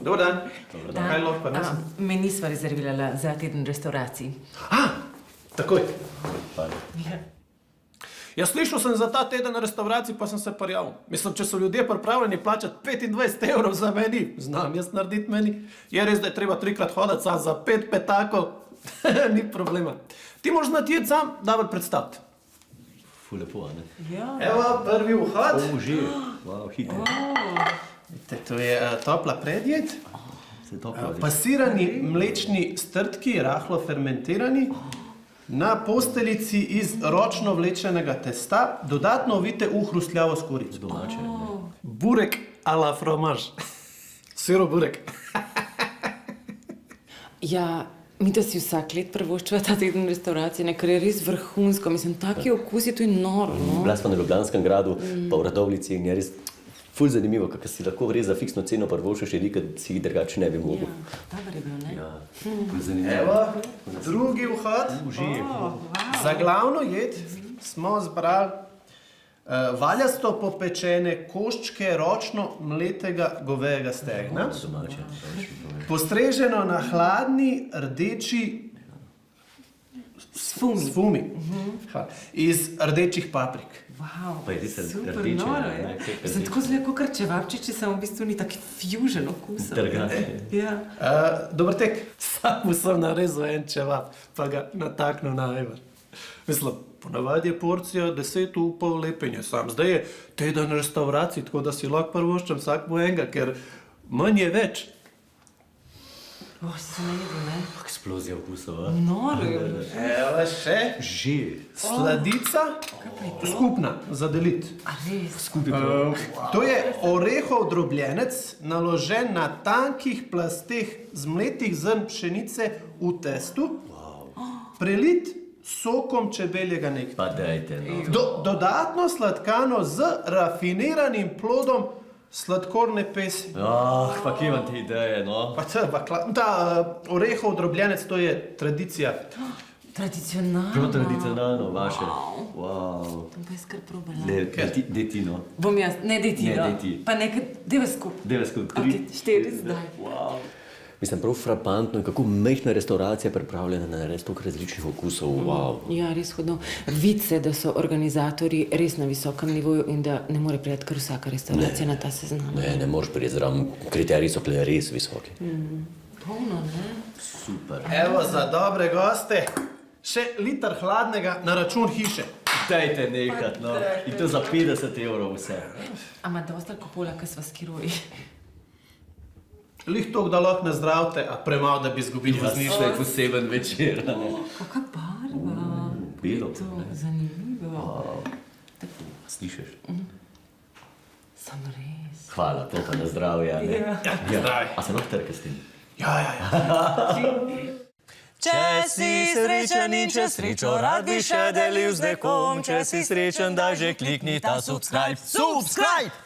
Dobar dan. Kaj lahko pa nas? Meni sva rezervirala za teden restauracij. Takoj. Jaz slišal sem za ta teden restauracij, pa sem se prijavil. Mislim, če so ljudje pripravljeni plačati 25 evrov za meni, znam jaz narediti meni. Je res, da je treba 3-krat hoditi sam za 5 petakov. Ni problema. Ti moraš znati jeti sam, dobro predstaviti. Ful lepo, a ne? Ja. Evo, prvi vhod. Že. Wow, hitro. Vidite, to je topla predjed. Se toplo. Pasirani mlečni strtki, rahlo fermentirani. Na posteljici iz ročno vlečenega testa, dodatno ovite v hrustljavo skorico. Domače. Burek a la fromage. Siro burek. Ja, mi da si vsak let prvoščeva ta teden restauracije, ker je res vrhunsko. Mislim, taki okus je to in noro, no? Bila smo na Ljubljanskem gradu, pa v Radovljici in je res ful zanimivo, kako si lahko res za fiksno ceno prvoščeš jedi, ker si jih drugače ne bi mogel. Ja, dober je bil, ne? Ja, ful zanimivo. Evo, drugi vhod. Za glavno jed smo zbrali valjasto popečene koščke ročno mletega govejega stegna, Domače. postreženo na hladni rdeči sfumi iz rdečih paprik. Wow, Pa je res super, rdeče, noro ne, je. kaj Mislim, tako zelo kot čevapčiči, samo v bistvu ni taki fusion okusa. Drugače. Ja. Dober tek. Sam sem narezal en čevap, pa ga nataknil na ajvar. Mislim, ponavadi je porcija 10 upov lepenje sam. Zdaj je teden restauracij, tako da si lahko prvoščam vsakmu enega, ker manj je več. Se ne jedo, ne? Eksplozija okusov, a? Noro je bilo. Evo še. Že. Sladica, skupna, za deliti. A res? To je orehov drobljenec, naložen na tankih plasteh zmletih zrn pšenice v testu, prelit sokom čebeljega nektarja. Pa dajte, no. Dodatno sladkano z rafiniranim plodom sladkorne pesi. Pa kje imam te ideje, no? Ta orehov drobljenec, to je tradicija. Tradicionalno. Prav tradicionalno, vaše. Wow. To pa jaz kar probala. Dej ti, no. Bom jaz, ne dej ti, Ne, no. dej ti. Pa nekaj, deva skup. Deva skup, 3. Ok, 4 zdaj. Wow. Mislim, prav frapantno je, kako majhna restauracija pripravljena na res toliko različnih okusov. Wow. Ja, res hodno. Vidi se, da so organizatorji res na visokem nivoju in da ne more priti kar vsaka restauracija na ta seznam. Ne moreš priti zraven, kriteriji so bili res visoki. Polno, ne? Super. Evo za dobre goste, še liter hladnega na račun hiše. Dajte nehat, no. In to za 50 evrov vse. A ima dosti alkohola, kaj sva skiroji? Lih toliko, da lahko ne zdravite, a premalo, da bi izgubili vozništvo. je poseben večer, a ne. Kakva barva. Belo. To je zanimivo. Slišiš? Sam res. Hvala, to pa na zdravje, a ne. Zdravi. A se lahko trke s tem? Ja. Če si srečen in če srečo rad bi še delil z nekom, če si srečen, daj že klikni ta subscribe. Subscribe!